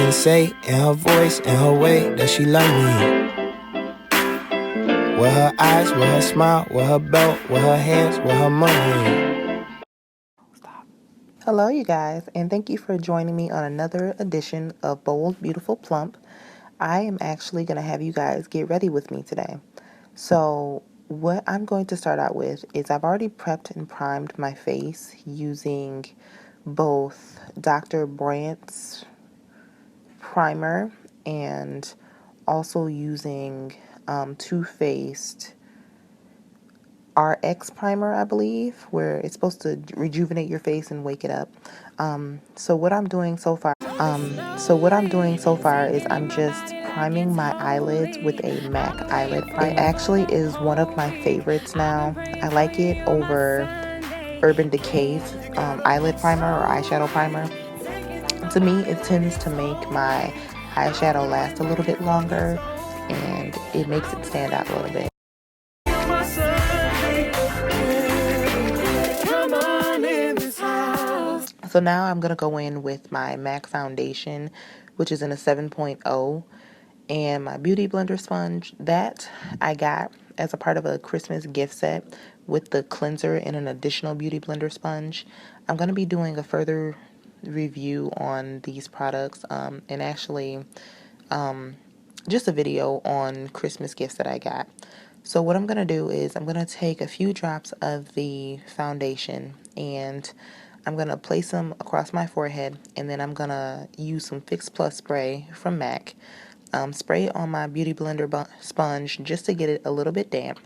can say in her voice, in her way, that she love me. With her eyes, with her smile, with her belt, with her hands, with her money. Hello, you guys, and thank you for joining me on another edition of Bold, Beautiful, Plump. I am actually going to have you guys get ready with me today. So, what I'm going to start out with is I've already prepped and primed my face using both Dr. Brandt's primer and also using Too Faced RX primer, I believe, where it's supposed to rejuvenate your face and wake it up. So what I'm doing so far is I'm just priming my eyelids with a MAC eyelid primer. It actually is one of my favorites now. I like it over Urban Decay's eyelid primer or eyeshadow primer. To me, it tends to make my eyeshadow last a little bit longer, and it makes it stand out a little bit. So now I'm going to go in with my MAC foundation, which is in a 7.0, and my Beauty Blender sponge that I got as a part of a Christmas gift set with the cleanser and an additional Beauty Blender sponge. I'm going to be doing a further review on these products and actually just a video on Christmas gifts that I got. So what I'm going to do is I'm going to take a few drops of the foundation and I'm going to place them across my forehead, and then I'm going to use some Fix Plus spray from MAC. Spray it on my Beauty Blender sponge just to get it a little bit damp.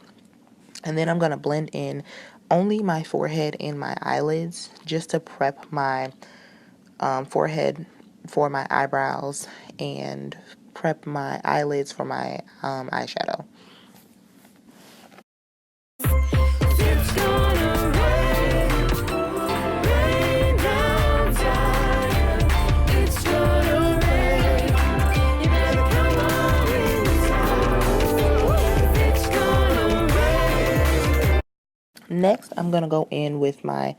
And then I'm going to blend in only my forehead and my eyelids just to prep my forehead for my eyebrows and prep my eyelids for my eyeshadow. Next, I'm going to go in with my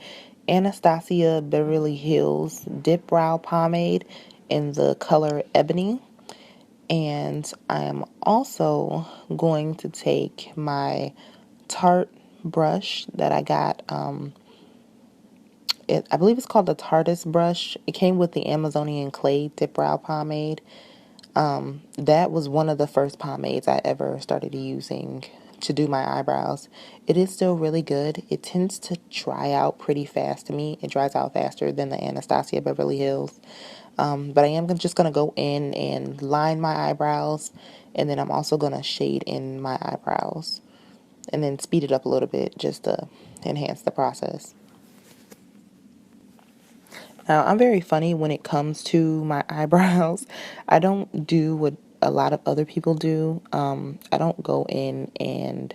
Anastasia Beverly Hills Dip Brow Pomade in the color Ebony. And I am also going to take my Tarte brush that I got. I believe it's called the Tarteist brush. It came with the Amazonian Clay Dip Brow Pomade. That was one of the first pomades I ever started using to do my eyebrows. It is still really good. It tends to dry out pretty fast to me. It dries out faster than the Anastasia Beverly Hills. But I am just going to go in and line my eyebrows, and then I'm also going to shade in my eyebrows and then speed it up a little bit just to enhance the process. Now, I'm very funny when it comes to my eyebrows. I don't do what a lot of other people do. I don't go in and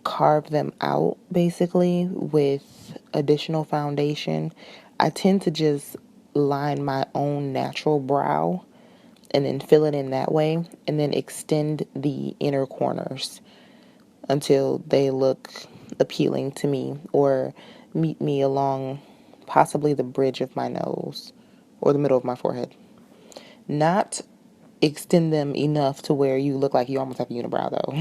carve them out, basically, with additional foundation. I tend to just line my own natural brow and then fill it in that way, and then extend the inner corners until they look appealing to me or meet me along possibly the bridge of my nose or the middle of my forehead. Not extend them enough to where you look like you almost have a unibrow though.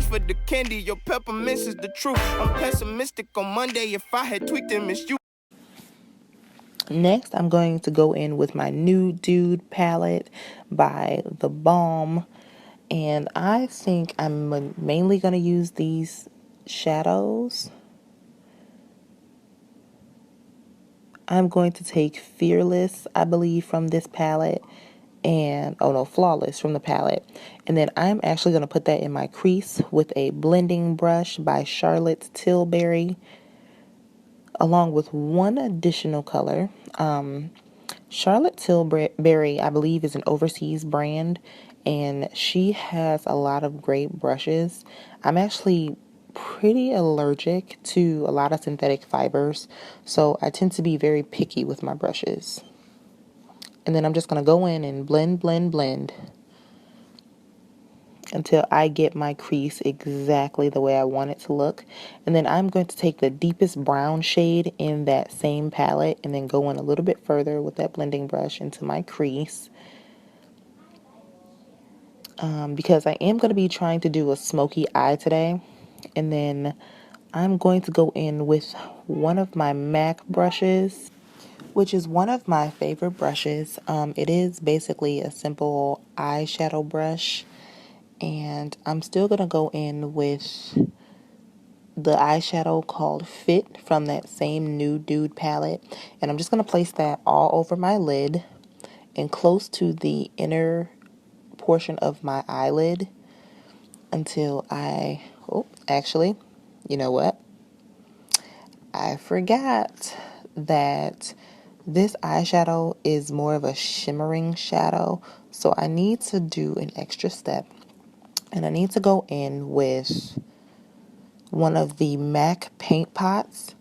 For the candy, your peppermints is the truth. I'm pessimistic on Monday. If I had tweaked them, it's you. Next, I'm going to go in with my Nude Dude palette by The Balm. And I think I'm mainly going to use these shadows. I'm going to take Fearless, I believe, from this palette. And, Flawless from the palette. And then I'm actually going to put that in my crease with a blending brush by Charlotte Tilbury, along with one additional color. Charlotte Tilbury, I believe, is an overseas brand, and she has a lot of great brushes. I'm actually pretty allergic to a lot of synthetic fibers, so I tend to be very picky with my brushes. And then I'm just going to go in and blend. until I get my crease exactly the way I want it to look. And then I'm going to take the deepest brown shade in that same palette and then go in a little bit further with that blending brush into my crease. Because I am going to be trying to do a smoky eye today. And then I'm going to go in with one of my MAC brushes, which is one of my favorite brushes. It is basically a simple eyeshadow brush. And I'm still going to go in with the eyeshadow called Fit from that same Nude Dude palette. And I'm just going to place that all over my lid and close to the inner portion of my eyelid until actually, you know what? I forgot that this eyeshadow is more of a shimmering shadow. So I need to do an extra step. And I need to go in with one of the MAC paint pots.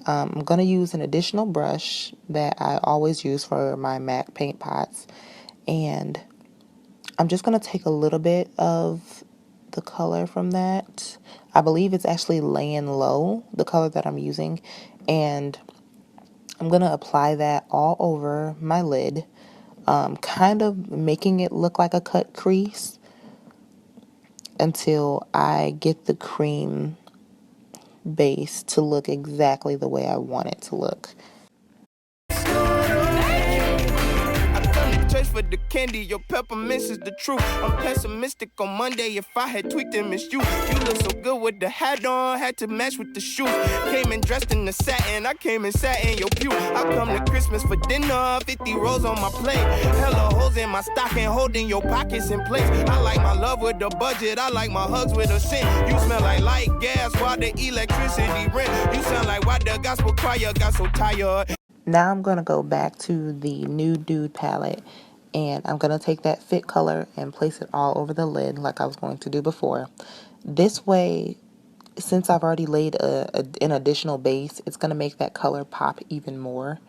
I'm going to use an additional brush that I always use for my MAC paint pots. And I'm just going to take a little bit of the color from that. I believe it's actually laying low, the color that I'm using. And I'm going to apply that all over my lid, kind of making it look like a cut crease until I get the cream base to look exactly the way I want it to look. For the candy, your peppermints is the truth. I'm pessimistic on Monday. If I had tweaked and missed you, you look so good with the hat on, had to match with the shoes. Came in dressed in the satin, I came in satin your pew. I come to Christmas for dinner, 50 rolls on my plate. Hella holes in my stocking, holding your pockets in place. I like my love with the budget, I like my hugs with a scent. You smell like light gas while the electricity rent. You sound like why the gospel choir got so tired. Now I'm going to go back to the Nude Dude palette, and I'm going to take that Fit color and place it all over the lid like I was going to do before. This way, since I've already laid an additional base, it's going to make that color pop even more.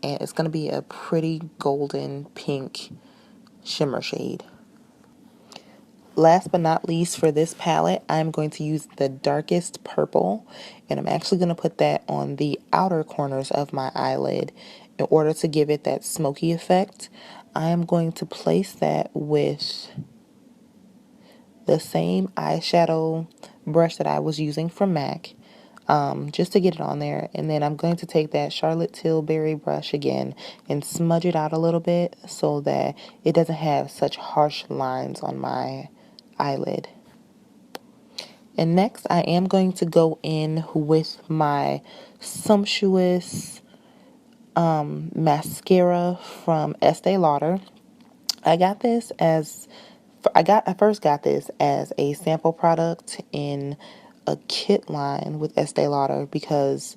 And it's going to be a pretty golden pink shimmer shade. Last but not least, for this palette, I'm going to use the darkest purple, and I'm actually going to put that on the outer corners of my eyelid in order to give it that smoky effect. I am going to place that with the same eyeshadow brush that I was using from MAC, just to get it on there. And then I'm going to take that Charlotte Tilbury brush again and smudge it out a little bit so that it doesn't have such harsh lines on my eyelid. And next I am going to go in with my sumptuous mascara from Estee Lauder. I first got this as a sample product in a kit line with Estee Lauder because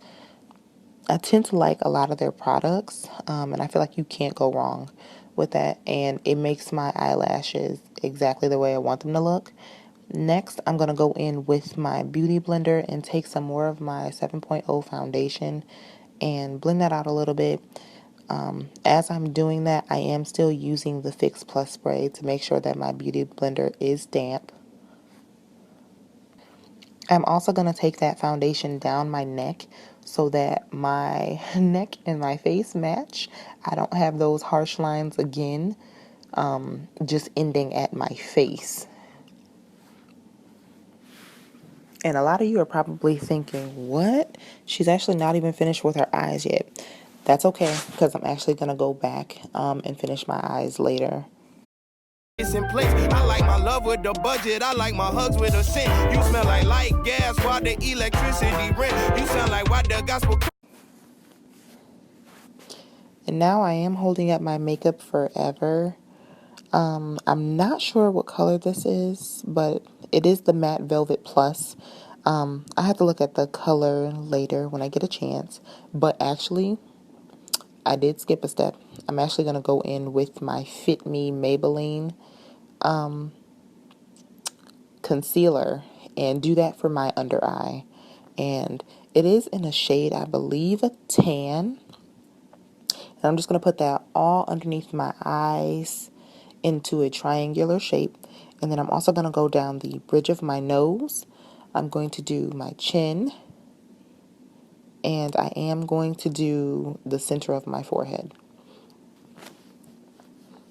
I tend to like a lot of their products, and I feel like you can't go wrong with that, and it makes my eyelashes exactly the way I want them to look. Next, I'm going to go in with my Beauty Blender and take some more of my 7.0 foundation and blend that out a little bit. As I'm doing that, I am still using the Fix Plus spray to make sure that my Beauty Blender is damp. I'm also going to take that foundation down my neck so that my neck and my face match. I don't have those harsh lines again, just ending at my face. And a lot of you are probably thinking, what? She's actually not even finished with her eyes yet. That's okay, because I'm actually going to go back and finish my eyes later. It's in place. I like my love with the budget. I like my hugs with a scent. You smell like light gas while the electricity rent. You sound like why the gospel. And now I am holding up my Makeup Forever. I'm not sure what color this is, but it is the Matte Velvet Plus. I have to look at the color later when I get a chance. But actually, I did skip a step. I'm actually going to go in with my Fit Me Maybelline concealer and do that for my under eye. And it is in a shade, I believe, a tan. And I'm just going to put that all underneath my eyes into a triangular shape. And then I'm also going to go down the bridge of my nose. I'm going to do my chin. And I am going to do the center of my forehead.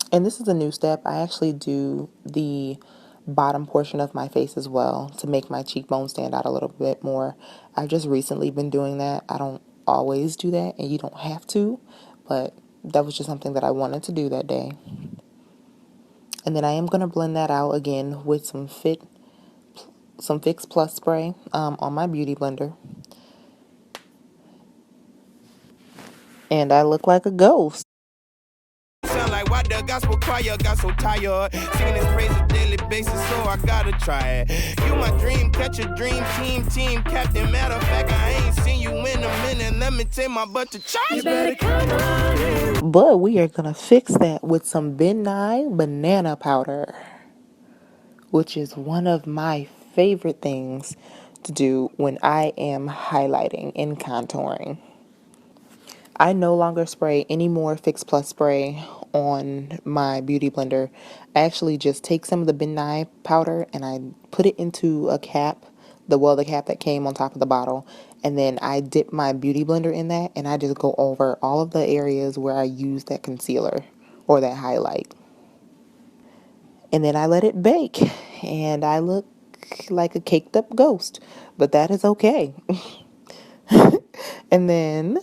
And this is a new step. I actually do the bottom portion of my face as well to make my cheekbones stand out a little bit more. I've just recently been doing that. I don't always do that, and you don't have to, but that was just something that I wanted to do that day. And then I am going to blend that out again with some Fix Plus spray on my beauty blender. And I look like a ghost. Sound like why the gospel choir got so tired. Singing his praise on a daily basis, so I gotta try it. You my dream catcher, dream team captain. Matter of fact, I ain't seen you in a minute. Let me take my butt to church. You better come on in. But we are going to fix that with some Ben Nye banana powder, which is one of my favorite things to do when I am highlighting and contouring. I no longer spray any more Fix Plus spray on my beauty blender. I actually just take some of the Ben Nye powder and I put it into a cap, the cap that came on top of the bottle, and then I dip my beauty blender in that and I just go over all of the areas where I use that concealer or that highlight. And then I let it bake and I look like a caked up ghost, but that is okay. And then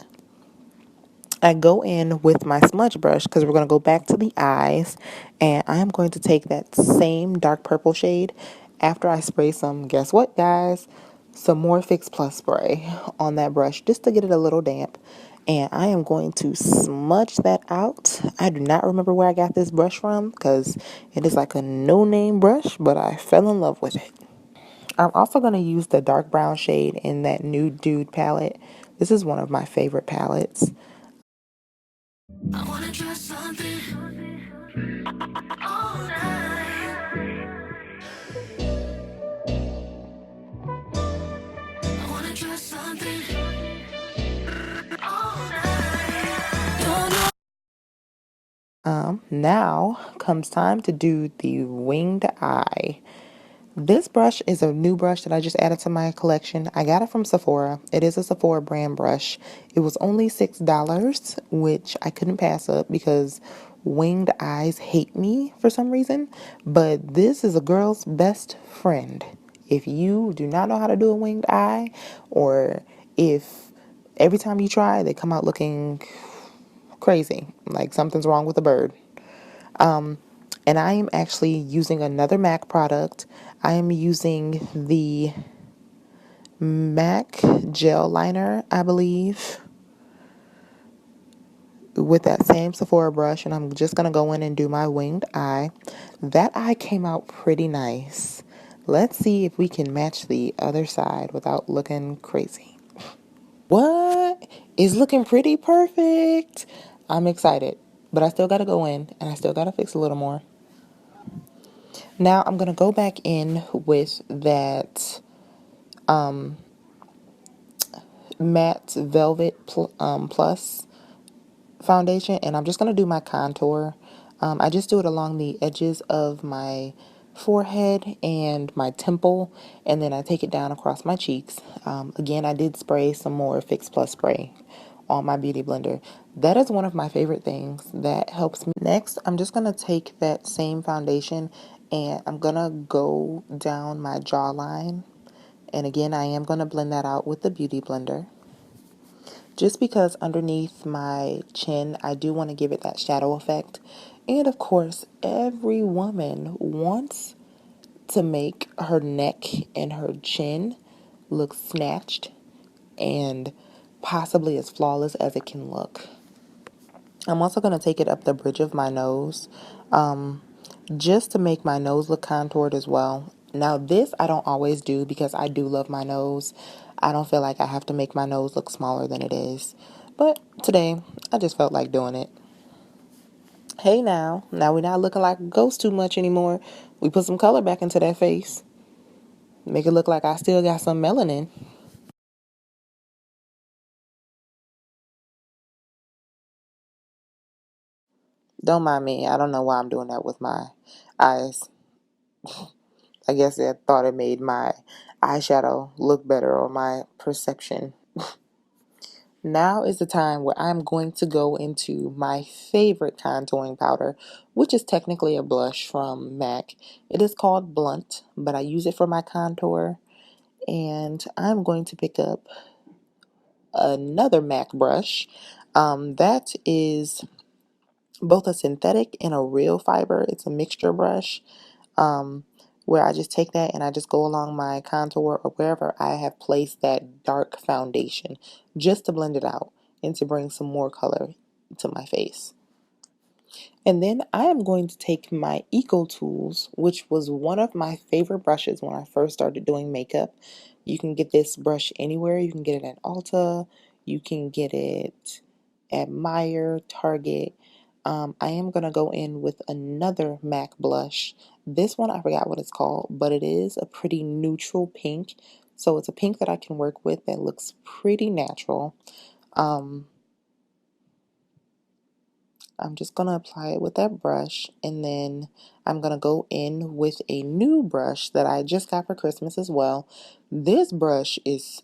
I go in with my smudge brush because we're going to go back to the eyes, and I am going to take that same dark purple shade after I spray some, guess what guys, some more Fix Plus spray on that brush just to get it a little damp, and I am going to smudge that out. I do not remember where I got this brush from because it is like a no-name brush, but I fell in love with it. I'm also going to use the dark brown shade in that Nude Dude palette. This is one of my favorite palettes. I wanna try something all night. I wanna try something all night. Don't know. Now comes time to do the winged eye. This brush is a new brush that I just added to my collection. I got it from Sephora. It is a Sephora brand brush. It was only $6, which I couldn't pass up because winged eyes hate me for some reason. But this is a girl's best friend. If you do not know how to do a winged eye, or if every time you try, they come out looking crazy, like something's wrong with the bird. And I am actually using another MAC product. I am using the MAC gel liner, I believe, with that same Sephora brush, and I'm just going to go in and do my winged eye. That eye came out pretty nice. Let's see if we can match the other side without looking crazy. What? It's looking pretty perfect. I'm excited, but I still got to go in and I still got to fix a little more. Now I'm going to go back in with that matte velvet plus foundation, and I'm just going to do my contour. I just do it along the edges of my forehead and my temple, and then I take it down across my cheeks. Again, I did spray some more Fix Plus spray on my beauty blender. That is one of my favorite things that helps me. Next, I'm just going to take that same foundation and I'm going to go down my jawline. And again, I am going to blend that out with the beauty blender. Just because underneath my chin, I do want to give it that shadow effect. And of course, every woman wants to make her neck and her chin look snatched and possibly as flawless as it can look. I'm also going to take it up the bridge of my nose, just to make my nose look contoured as well. Now this I don't always do because I do love my nose. I don't feel like I have to make my nose look smaller than it is. But today, I just felt like doing it. Hey now we're not looking like ghosts too much anymore. We put some color back into that face. Make it look like I still got some melanin. Don't mind me. I don't know why I'm doing that with my eyes. I guess I thought it made my eyeshadow look better, or my perception. Now is the time where I'm going to go into my favorite contouring powder, which is technically a blush from MAC. It is called Blunt, but I use it for my contour. And I'm going to pick up another MAC brush. That is both a synthetic and a real fiber. It's a mixture brush, um, where I just take that and I just go along my contour or wherever I have placed that dark foundation, just to blend it out and to bring some more color to my face. And then I am going to take my Eco Tools, which was one of my favorite brushes when I first started doing makeup. You can get this brush anywhere. You can get it at Ulta. You can get it at Meijer, Target. I am going to go in with another MAC blush. This one, I forgot what it's called, but it is a pretty neutral pink. So it's a pink that I can work with that looks pretty natural. I'm just going to apply it with that brush, and then I'm going to go in with a new brush that I just got for Christmas as well. This brush is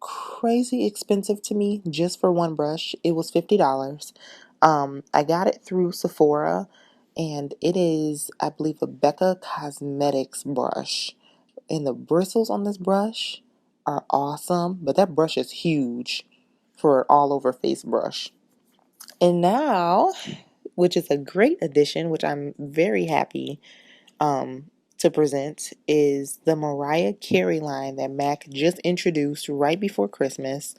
crazy expensive to me just for one brush. It was $50. I got it through Sephora, and it is, I believe, a Becca Cosmetics brush. And the bristles on this brush are awesome, but that brush is huge for an all over face brush. And now, which is a great addition, which I'm very happy to present, is the Mariah Carey line that MAC just introduced right before Christmas.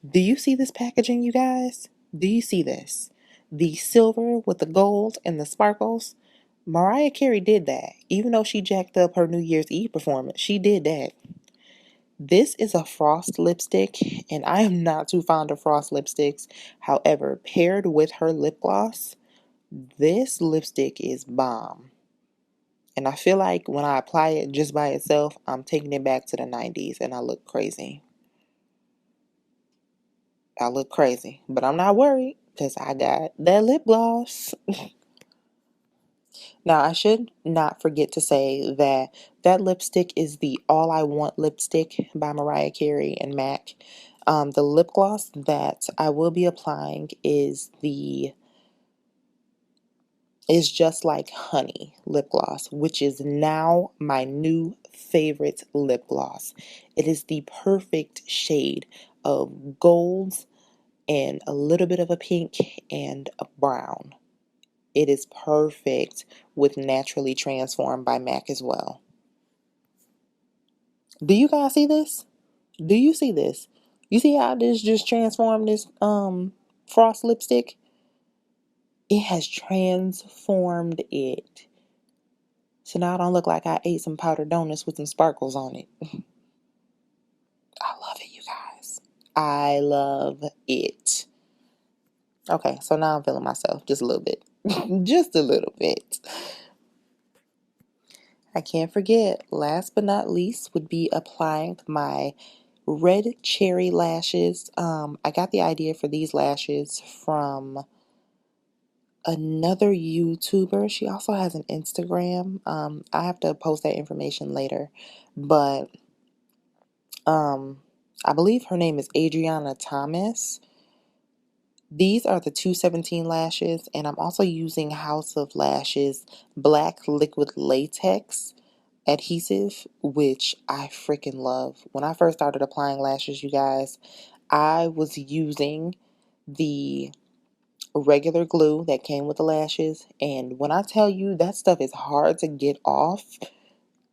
Do you see this packaging, you guys? Do you see this? The silver with the gold and the sparkles. Mariah Carey did that. Even though she jacked up her New Year's Eve performance, she did that. This is a frost lipstick, and I am not too fond of frost lipsticks. However, paired with her lip gloss, this lipstick is bomb. And I feel like when I apply it just by itself, I'm taking it back to the 90s and I look crazy. I look crazy, but I'm not worried because I got that lip gloss. Now, I should not forget to say that that lipstick is the All I Want lipstick by Mariah Carey and MAC. The lip gloss that I will be applying is Just Like Honey lip gloss, which is now my new favorite lip gloss. It is the perfect shade of golds and a little bit of a pink and a brown. It is perfect with Naturally Transformed by MAC as well. Do you guys see this? Do you see this? You see how this just transformed this frost lipstick? It has transformed it. So now I don't look like I ate some powdered donuts with some sparkles on it. I love it, you guys. I love it. Okay, so now I'm feeling myself just a little bit. Just a little bit. I can't forget, last but not least, would be applying my red cherry lashes. I got the idea for these lashes from another YouTuber. She also has an Instagram. I have to post that information later. But I believe her name is Adriana Thomas. These are the 217 lashes, and I'm also using House of Lashes Black Liquid Latex adhesive, which I freaking love. When I first started applying lashes, you guys, I was using the regular glue that came with the lashes, and when I tell you that stuff is hard to get off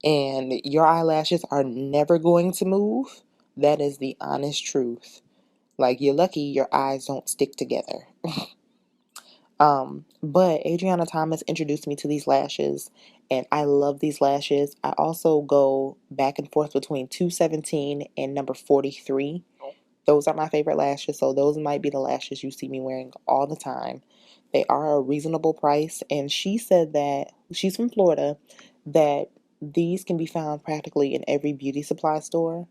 and your eyelashes are never going to move, that is the honest truth. Like, you're lucky your eyes don't stick together. But Adriana Thomas introduced me to these lashes, and I love these lashes. I also go back and forth between 217 and number 43. Those are my favorite lashes, so those might be the lashes you see me wearing all the time. They are a reasonable price, and she said that she's from Florida, that these can be found practically in every beauty supply store.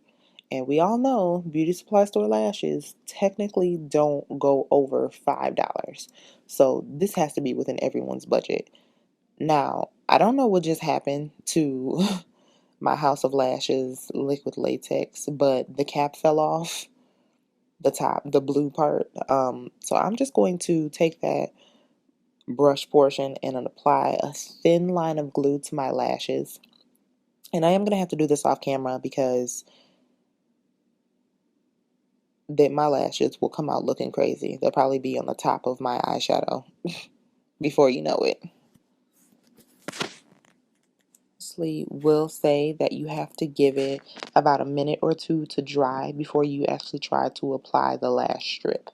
And we all know beauty supply store lashes technically don't go over $5. So this has to be within everyone's budget. Now, I don't know what just happened to my House of Lashes liquid latex, but the cap fell off the top, the blue part. So I'm just going to take that brush portion and apply a thin line of glue to my lashes. And I am going to have to do this off camera because my lashes will come out looking crazy. They'll probably be on the top of my eyeshadow before you know it. Will say that you have to give it about a minute or two to dry before you actually try to apply the lash strip.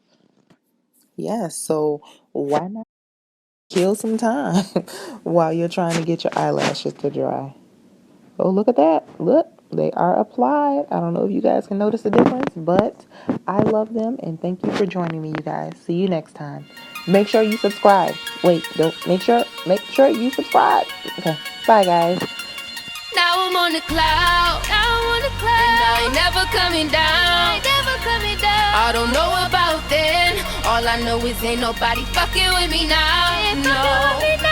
Yes, so why not kill some time while you're trying to get your eyelashes to dry? Oh, look at that. Look, they are applied. I don't know if you guys can notice the difference, but I love them, and thank you for joining me, you guys. See you next time. Make sure you subscribe. Wait, don't make sure you subscribe. Okay, bye guys. Now I'm on the cloud. And I ain't never coming down. I don't know about then. All I know is ain't nobody fucking with me now. No.